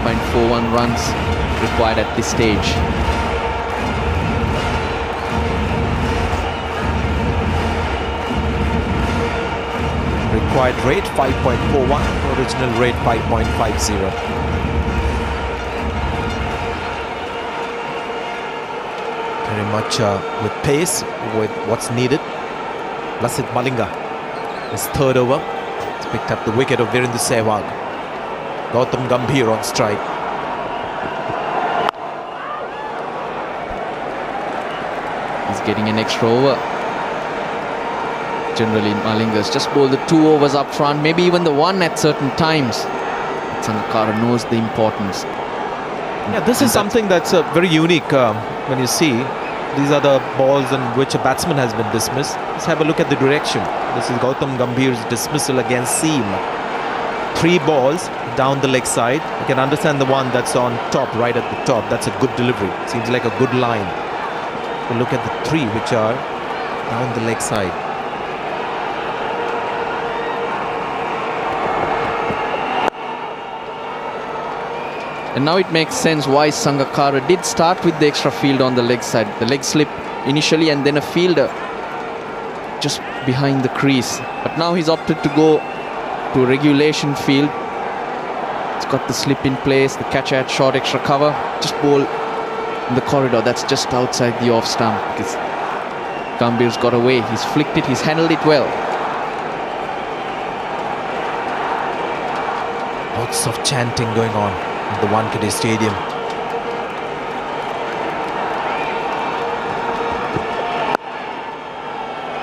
5.41 runs required at this stage. Required rate 5.41, original rate 5.50. Very much with pace, with what's needed. Lasith Malinga, his third over. He's picked up the wicket of Virendra Sehwag. Gautam Gambhir on strike. He's getting an extra over. Generally, Malinga's just bowled the 2 overs up front, maybe even the 1 at certain times. Sangakkara knows the importance. Yeah, this is something that's very unique when you see these are the balls in which a batsman has been dismissed. Let's have a look at the direction. This is Gautam Gambhir's dismissal against seam. 3 balls down the leg side. You can understand the one that's on top, right at the top. That's a good delivery. Seems like a good line. But look at the 3 which are down the leg side. And now it makes sense why Sangakkara did start with the extra field on the leg side. The leg slip initially and then a fielder just behind the crease. But now he's opted to go to a regulation field. It's got the slip in place, the catcher at short extra cover. Just bowl in the corridor, that's just outside the off stump. Because Gambhir's got away, he's flicked it, he's handled it well. Lots of chanting going on at the Wankhede Stadium.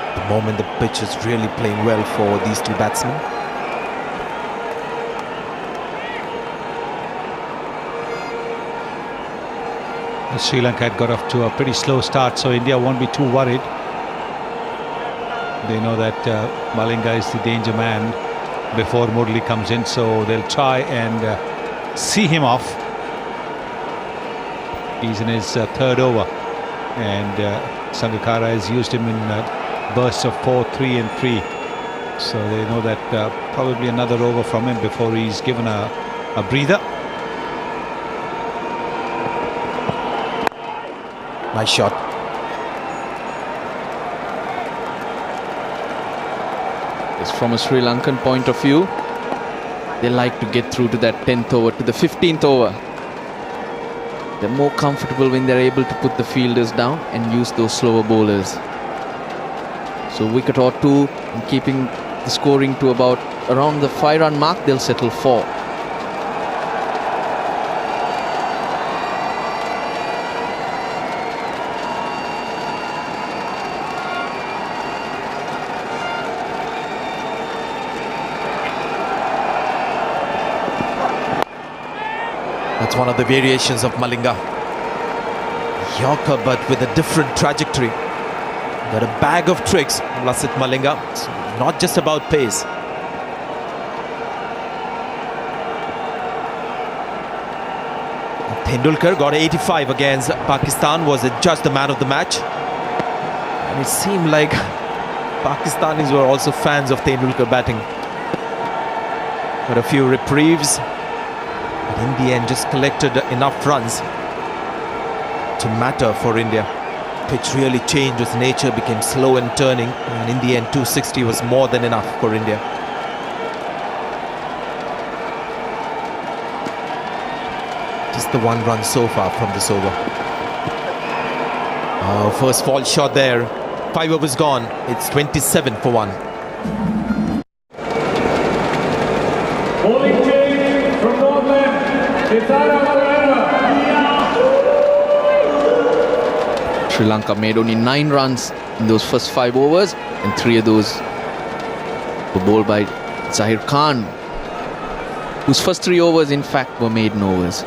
At the moment the pitch is really playing well for these 2 batsmen. Sri Lanka had got off to a pretty slow start, so India won't be too worried. They know that Malinga is the danger man before Murli comes in, so they'll try and see him off. He's in his 3rd over, and Sangakkara has used him in bursts of 4, 3 and 3. So they know that probably another over from him before he's given a breather. Nice shot. Yes, from a Sri Lankan point of view, they like to get through to that 10th over, to the 15th over. They're more comfortable when they're able to put the fielders down and use those slower bowlers. So wicket or 2, and keeping the scoring to about around the 5-run mark, they'll settle 4. That's one of the variations of Malinga. Yorker, but with a different trajectory. Got a bag of tricks, Lasith Malinga. It's not just about pace. Tendulkar got 85 against Pakistan, was adjudged the man of the match. And it seemed like Pakistanis were also fans of Tendulkar batting. Got a few reprieves. But in the end, just collected enough runs to matter for India. Pitch really changed, its nature became slow and turning, and in the end 260 was more than enough for India. Just the 1 run so far from this over. First fall shot there. 5 overs gone. It's 27 for 1. Sri Lanka made only 9 runs in those first 5 overs, and 3 of those were bowled by Zahir Khan, whose first 3 overs in fact were maiden overs.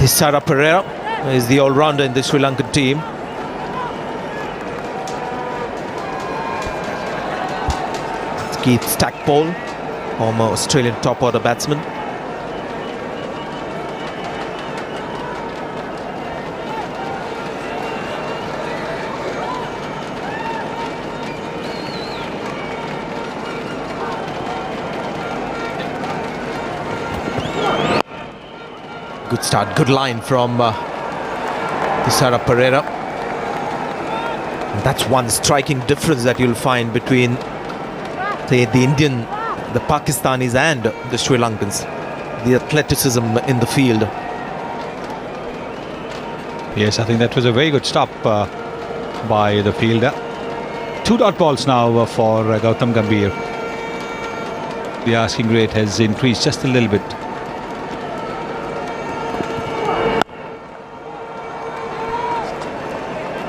Thisara Pereira is the all-rounder in the Sri Lankan team. Keith Stackpole former Australian top order batsman. Good start, good line from Tisara Pereira. And that's one striking difference that you'll find between, say, the Indian, the Pakistanis and the Sri Lankans. The athleticism in the field. Yes, I think that was a very good stop by the fielder. 2 dot balls now for Gautam Gambhir. The asking rate has increased just a little bit.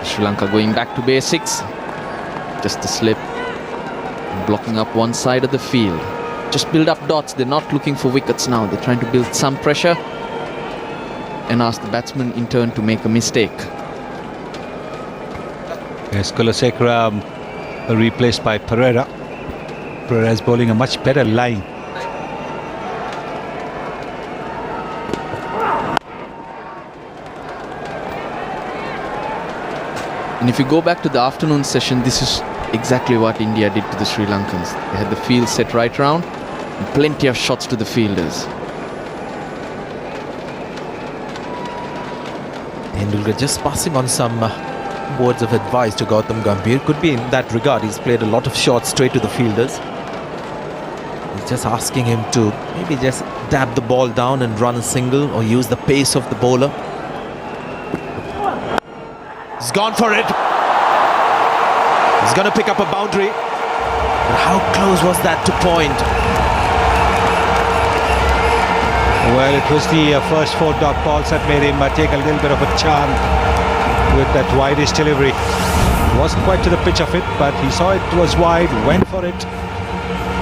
Sri Lanka going back to basics. Just a slip. Blocking up one side of the field. Just build up dots. They're not looking for wickets now. They're trying to build some pressure and ask the batsman in turn to make a mistake. Yes, Kulasekara replaced by Pereira. Pereira is bowling a much better line. And if you go back to the afternoon session, this is exactly what India did to the Sri Lankans. They had the field set right round and plenty of shots to the fielders. Tendulkar just passing on some words of advice to Gautam Gambhir. Could be in that regard. He's played a lot of shots straight to the fielders. He's just asking him to maybe just dab the ball down and run a single or use the pace of the bowler. He's gone for it. He's going to pick up a boundary. But how close was that to point? Well, it was the first 4 dot balls that made him take a little bit of a charm with that wideish delivery. Wasn't quite to the pitch of it, but he saw it was wide, went for it,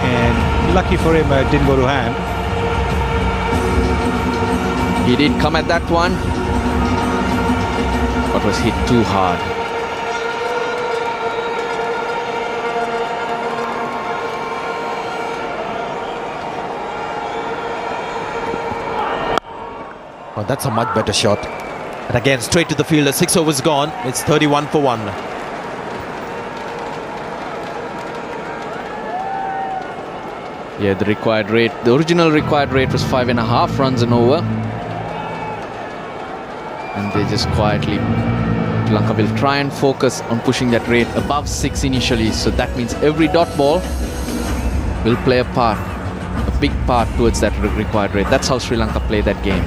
and lucky for him, it didn't go to hand. He did come at that one, but was hit too hard. Oh, that's a much better shot. And again, straight to the fielder. 6 overs gone. It's 31 for 1. Yeah, the required rate, the original required rate was 5.5 runs an over. And they just quietly, Sri Lanka will try and focus on pushing that rate above 6 initially. So that means every dot ball will play a part, a big part towards that required rate. That's how Sri Lanka play that game.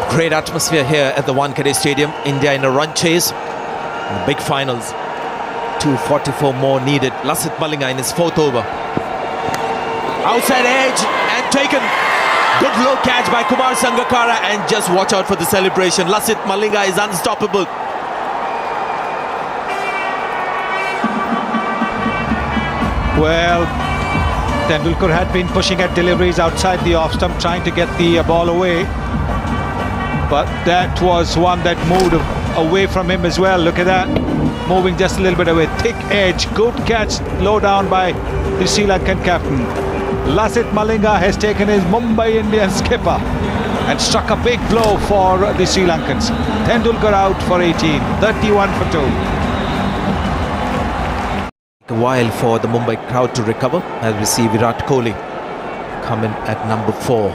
Great atmosphere here at the Wankhede Stadium. India in a run chase. In the big finals. 244 more needed. Lasith Malinga in his 4th over. Outside edge and taken. Good low catch by Kumar Sangakkara, and just watch out for the celebration. Lasith Malinga is unstoppable. Well, Tendulkar had been pushing at deliveries outside the off stump, trying to get the ball away. But that was one that moved away from him as well. Look at that. Moving just a little bit away. Thick edge. Good catch. Low down by the Sri Lankan captain. Lasith Malinga has taken his Mumbai Indians skipper and struck a big blow for the Sri Lankans. Tendulkar out for 18. 31 for 2. A while for the Mumbai crowd to recover as we see Virat Kohli come in at number 4.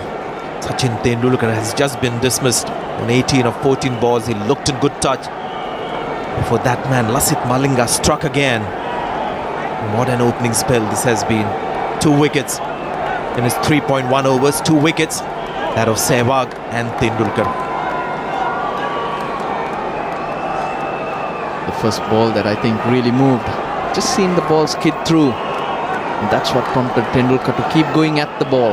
Sachin Tendulkar has just been dismissed on 18 of 14 balls. He looked in good touch. For that man, Lasith Malinga struck again. What an opening spell this has been. 2 wickets in his 3.1 overs. 2 wickets, that of Sehwag and Tendulkar. The first ball that I think really moved just seen the ball skid through. And that's what prompted Tendulkar to keep going at the ball.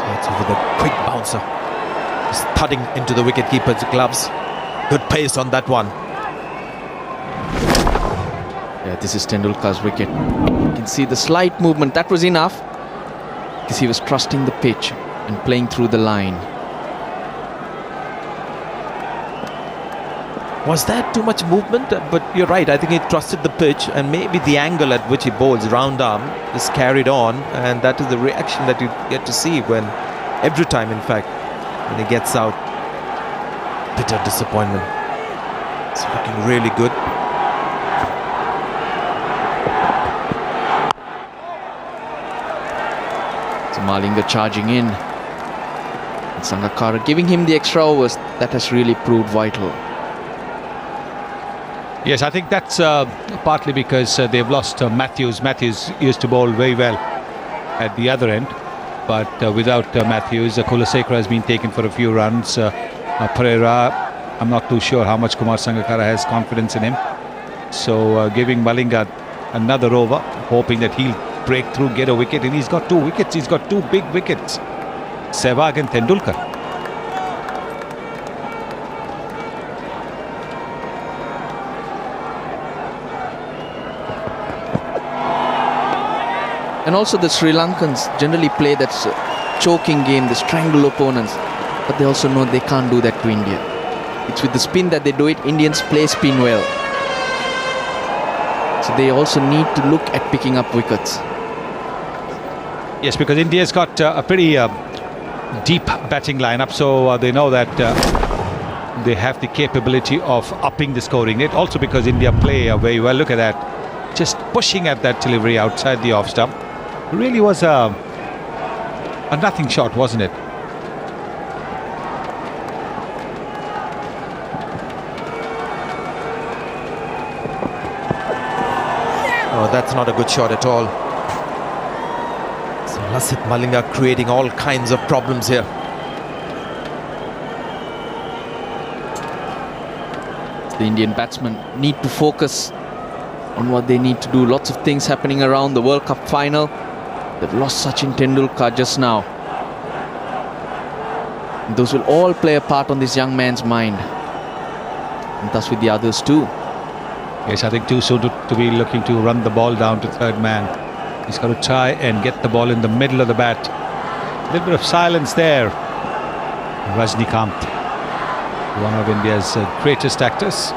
That's over the quick bouncer. Just thudding into the wicketkeeper's gloves. Good pace on that one. Yeah, this is Tendulkar's wicket. You can see the slight movement. That was enough because he was trusting the pitch and playing through the line. Was that too much movement? But you're right, I think he trusted the pitch, and maybe the angle at which he bowls round arm is carried on, and that is the reaction that you get to see when every time, in fact, when he gets out. Bitter disappointment. It's looking really good. So Malinga charging in. And Sangakkara giving him the extra overs. That has really proved vital. Yes, I think that's partly because they've lost Matthews. Matthews used to bowl very well at the other end, but without Matthews, Kulasekara has been taken for a few runs. Pereira, I'm not too sure how much Kumar Sangakkara has confidence in him. So giving Malinga another over, hoping that he'll break through, get a wicket, and he's got 2 wickets. He's got 2 big wickets. Sehwag and Tendulkar. And also the Sri Lankans generally play that choking game, they strangle opponents. But they also know they can't do that to India. It's with the spin that they do it. Indians play spin well. So they also need to look at picking up wickets. Yes, because India's got a pretty deep batting lineup, so they know that they have the capability of upping the scoring rate. Also because India play very well. Look at that. Just pushing at that delivery outside the off stump. Really was a nothing shot, wasn't it? Oh, that's not a good shot at all. So Lasith Malinga creating all kinds of problems here. The Indian batsmen need to focus on what they need to do. Lots of things happening around the World Cup final. They've lost Sachin Tendulkar just now. And those will all play a part on this young man's mind. And thus with the others too. Yes, I think too soon to be looking to run the ball down to third man. He's got to try and get the ball in the middle of the bat. A little bit of silence there. Rajnikant, one of India's greatest actors.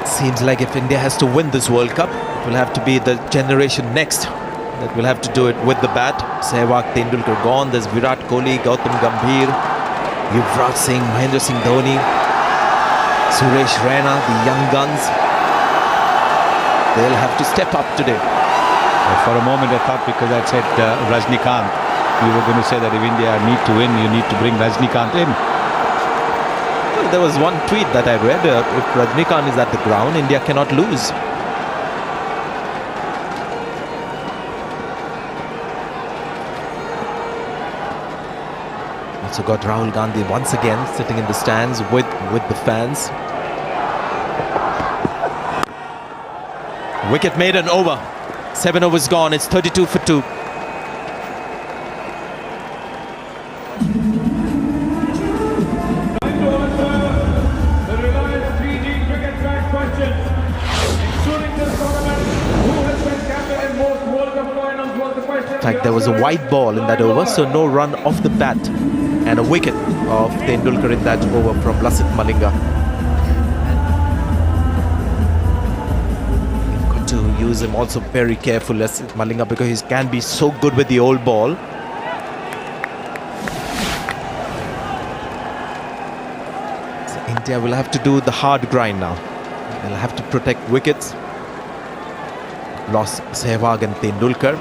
It seems like if India has to win this World Cup, it will have to be the generation next that will have to do it with the bat. Sehwag, Tendulkar gone. There's Virat Kohli, Gautam Gambhir, Yuvraj Singh, Mahendra Singh Dhoni, Suresh Raina, the young guns. They'll have to step up today. For a moment I thought, because I said Rajnikant, you were going to say that if India need to win, you need to bring Rajnikant in. Well, there was one tweet that I read. If Rajnikant is at the ground, India cannot lose. Also got Rahul Gandhi once again sitting in the stands with the fans. Wicket made and over. 7 overs gone. It's 32 for 2. In fact, there was a white ball in that over, so no run off the bat, and a wicket of Tendulkar in that over from Lasith Malinga. You've got to use him also very careful, Lasith Malinga, because he can be so good with the old ball. So India will have to do the hard grind now. They'll have to protect wickets. Lost Sehwag and Tendulkar.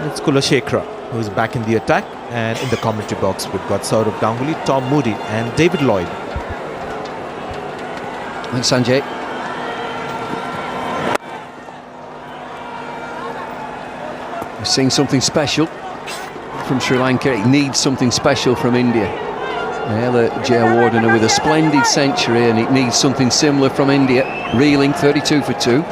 It's Kulasekara who is back in the attack, and in the commentary box we've got Saurav Ganguly, Tom Moody and David Lloyd. Thanks, Sanjay. We've seen something special from Sri Lanka. It needs something special from India. Ella Jayawardene with a splendid century, and it needs something similar from India. Reeling, 32 for 2.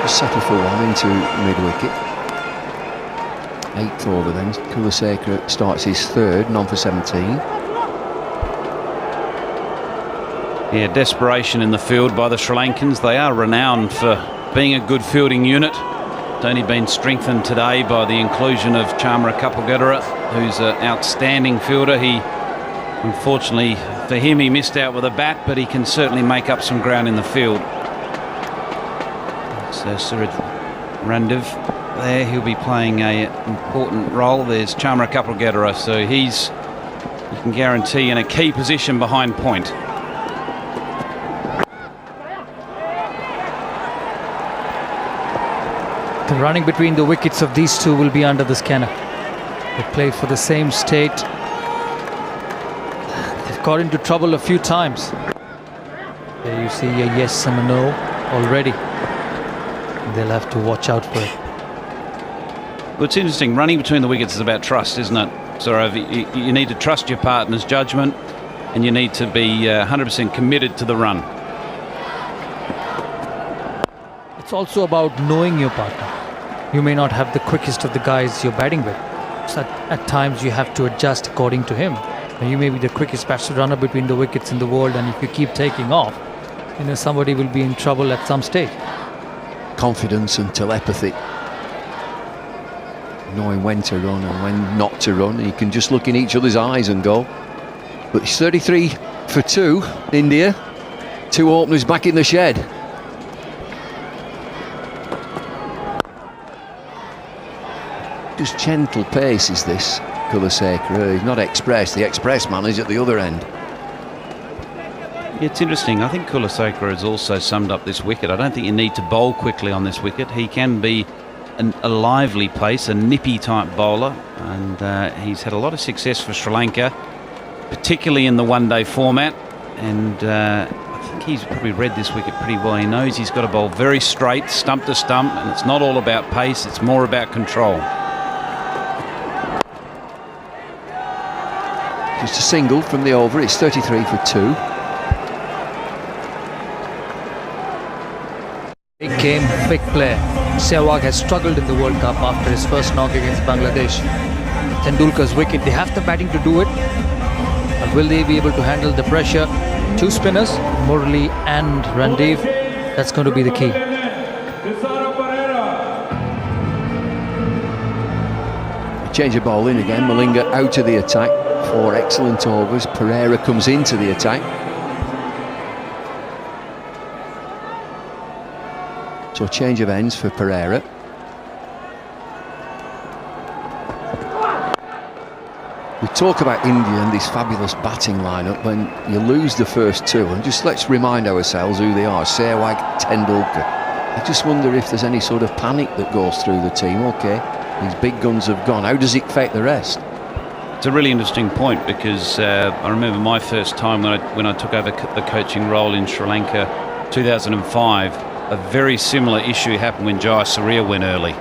Settle for one into mid-wicket. 8th over then. Kulaseka starts his 3rd, none for 17. Yeah, desperation in the field by the Sri Lankans. They are renowned for being a good fielding unit. It's only been strengthened today by the inclusion of Chamara Kapilgudera, who's an outstanding fielder. He, unfortunately for him, he missed out with a bat, but he can certainly make up some ground in the field. So Suraj Randiv there, he'll be playing an important role. There's Chamara Kapilgudera, so you can guarantee in a key position behind point. The running between the wickets of these two will be under the scanner. They play for the same state. They've got into trouble a few times. There you see a yes and a no already. They'll have to watch out for it. Well, it's interesting. Running between the wickets is about trust, isn't it? Saurav, you need to trust your partner's judgment, and you need to be 100% committed to the run. It's also about knowing your partner. You may not have the quickest of the guys you're batting with. So at times you have to adjust according to him. And you may be the quickest batsman runner between the wickets in the world, and if you keep taking off, somebody will be in trouble at some stage. Confidence and telepathy, knowing when to run and when not to run. You can just look in each other's eyes and go. But it's 33 for 2, India. 2 openers back in the shed. Just gentle pace is this, Kulaseka. He's not express. The express man is at the other end. It's interesting. I think Kulaseka has also summed up this wicket. I don't think you need to bowl quickly on this wicket. He can be a lively pace, a nippy type bowler, and he's had a lot of success for Sri Lanka, particularly in the one-day format. And I think he's probably read this wicket pretty well. He knows he's got to bowl very straight, stump to stump, and it's not all about pace, it's more about control. Just a single from the over. It's 33 for 2. Big game, big player. Sehwag has struggled in the World Cup after his first knock against Bangladesh. Tendulkar's wicket, they have the batting to do it. But will they be able to handle the pressure? 2 spinners, Murali and Randiv. That's going to be the key. Change of ball in again. Malinga out of the attack. 4 excellent overs. Pereira comes into the attack. So change of ends for Pereira. We talk about India and this fabulous batting lineup when you lose the first 2, and just let's remind ourselves who they are. Sehwag, Tendulkar. I just wonder if there's any sort of panic that goes through the team. Okay, these big guns have gone. How does it affect the rest? It's a really interesting point, because I remember my first time when I took over the coaching role in Sri Lanka, 2005. A very similar issue happened when Jaya Surya went early.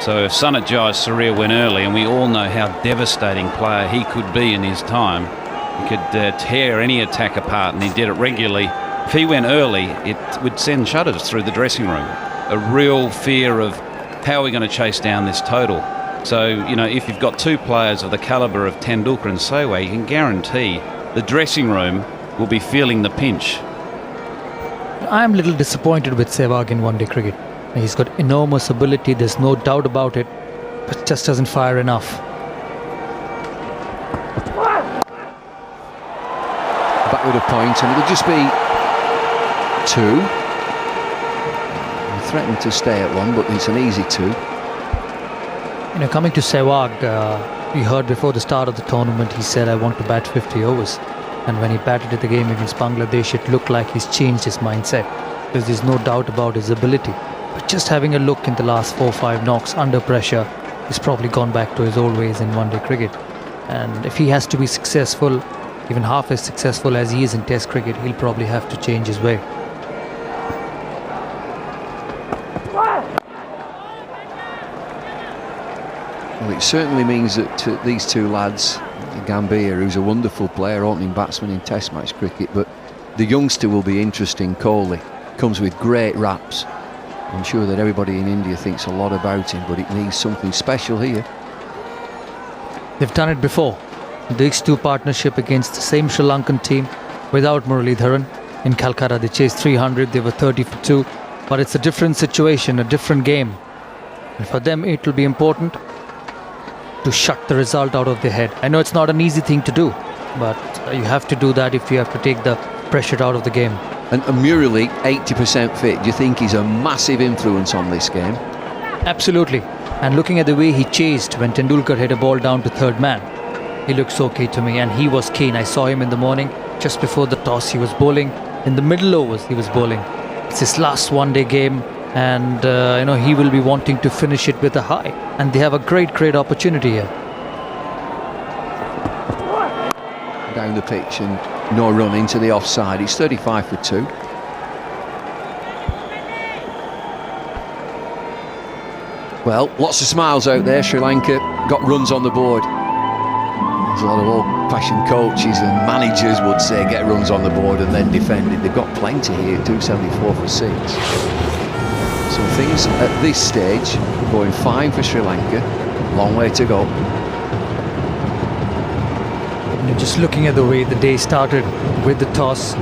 So if Sanat Jaya Surya went early, and we all know how devastating player he could be in his time, he could tear any attack apart, and he did it regularly. If he went early, it would send shudders through the dressing room. A real fear of how are we going to chase down this total. So, if you've got 2 players of the calibre of Tendulkar and Sehwag, you can guarantee the dressing room will be feeling the pinch. I'm a little disappointed with Sehwag in one-day cricket. He's got enormous ability, there's no doubt about it, but just doesn't fire enough. Back with a point, and it'll just be 2. threatened to stay at one, but it's an easy 2. You know, coming to Sehwag, we heard before the start of the tournament, he said, I want to bat 50 overs. And when he batted at the game against Bangladesh, it looked like he's changed his mindset. Because there's no doubt about his ability. But just having a look in the last 4-5 knocks under pressure, he's probably gone back to his old ways in one-day cricket. And if he has to be successful, even half as successful as he is in Test cricket, he'll probably have to change his way. Well, it certainly means that these 2 lads, Gambier, who's a wonderful player, opening batsman in Test match cricket, but the youngster will be interesting, Kohli. Comes with great raps. I'm sure that everybody in India thinks a lot about him, but it needs something special here. They've done it before. The X2 partnership against the same Sri Lankan team without Muralidharan. In Calcutta, they chased 300, they were 30 for 2. But it's a different situation, a different game. And for them, it will be important to shut the result out of their head. I know it's not an easy thing to do, but you have to do that if you have to take the pressure out of the game. And Murali, 80% fit. Do you think he's a massive influence on this game? Absolutely. And looking at the way he chased when Tendulkar hit a ball down to third man, he looks okay to me, and he was keen. I saw him in the morning, just before the toss he was bowling. In the middle overs he was bowling. It's his last one-day game, and he will be wanting to finish it with a high. And they have a great opportunity here. Down the pitch and no run into the offside. It's 35 for 2. Well, lots of smiles out there. Sri Lanka got runs on the board. There's a lot of old-fashioned coaches and managers would say get runs on the board and then defend it. They've got plenty here, 274 for 6. So things at this stage are going fine for Sri Lanka. Long way to go. Just looking at the way the day started with the toss.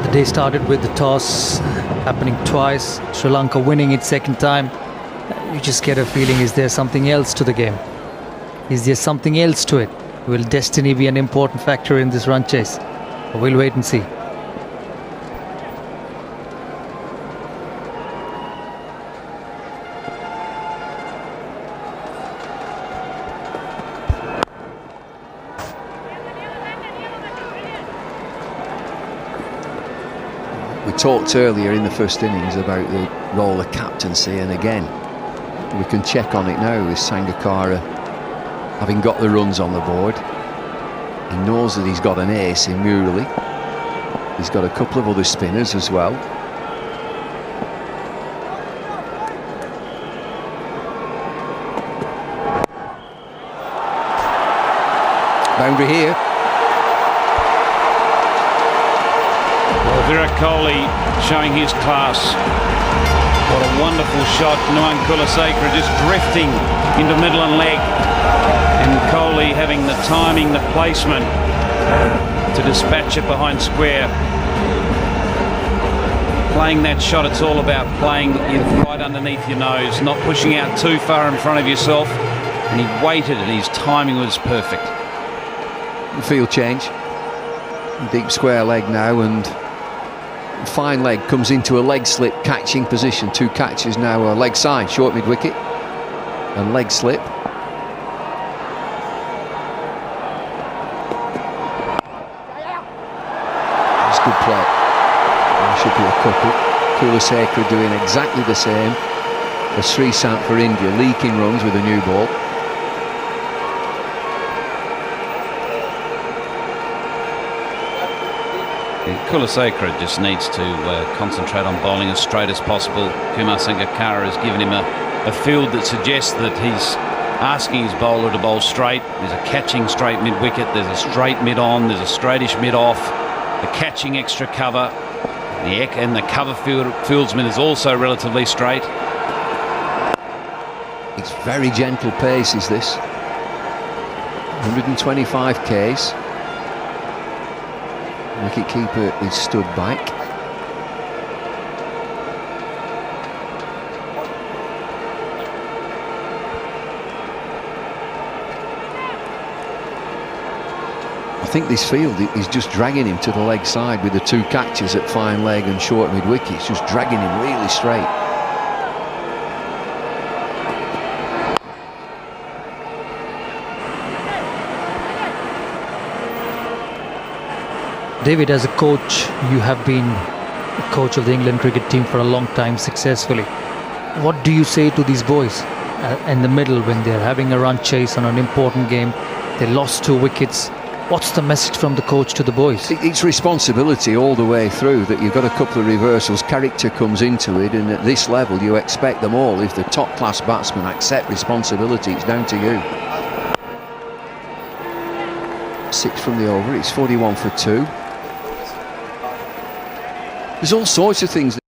The day started with the toss happening twice, Sri Lanka winning it second time. You just get a feeling, is there something else to the game? Is there something else to it? Will destiny be an important factor in this run chase? We'll wait and see. We talked earlier in the first innings about the role of captaincy, and again we can check on it now with Sangakkara having got the runs on the board. He knows that he's got an ace in Murali. He's got a couple of other spinners as well. Boundary here. Virat Kohli showing his class. What a wonderful shot. Nuwan Kulasekara just drifting into middle and leg. And Kohli having the timing, the placement to dispatch it behind square. Playing that shot, it's all about playing it right underneath your nose, not pushing out too far in front of yourself. And he waited and his timing was perfect. Field change. Deep square leg now, and fine leg comes into a leg slip catching position. 2 catches now, a leg side, short mid wicket and leg slip. It's good play. There should be a couple. Kulasekara doing exactly the same as Sreesanth for India, leaking runs with a new ball. Kulasekara just needs to concentrate on bowling as straight as possible. Kumar Sangakkara has given him a field that suggests that he's asking his bowler to bowl straight. There's a catching straight mid-wicket, there's a straight mid-on, there's a straightish mid-off, the catching extra cover, and the cover fieldsman is also relatively straight. It's very gentle pace, is this? 125 Ks. Wicket-keeper is stood back. I think this field is just dragging him to the leg side with the two catches at fine leg and short mid wickets, just dragging him really straight. David, as a coach, you have been a coach of the England cricket team for a long time successfully. What do you say to these boys in the middle when they're having a run chase on an important game? They lost 2 wickets. What's the message from the coach to the boys? It's responsibility all the way through, that you've got a couple of reversals, character comes into it, and at this level you expect them all. If the top class batsmen accept responsibility, it's down to you. 6 from the over, it's 41 for 2. There's all sorts of things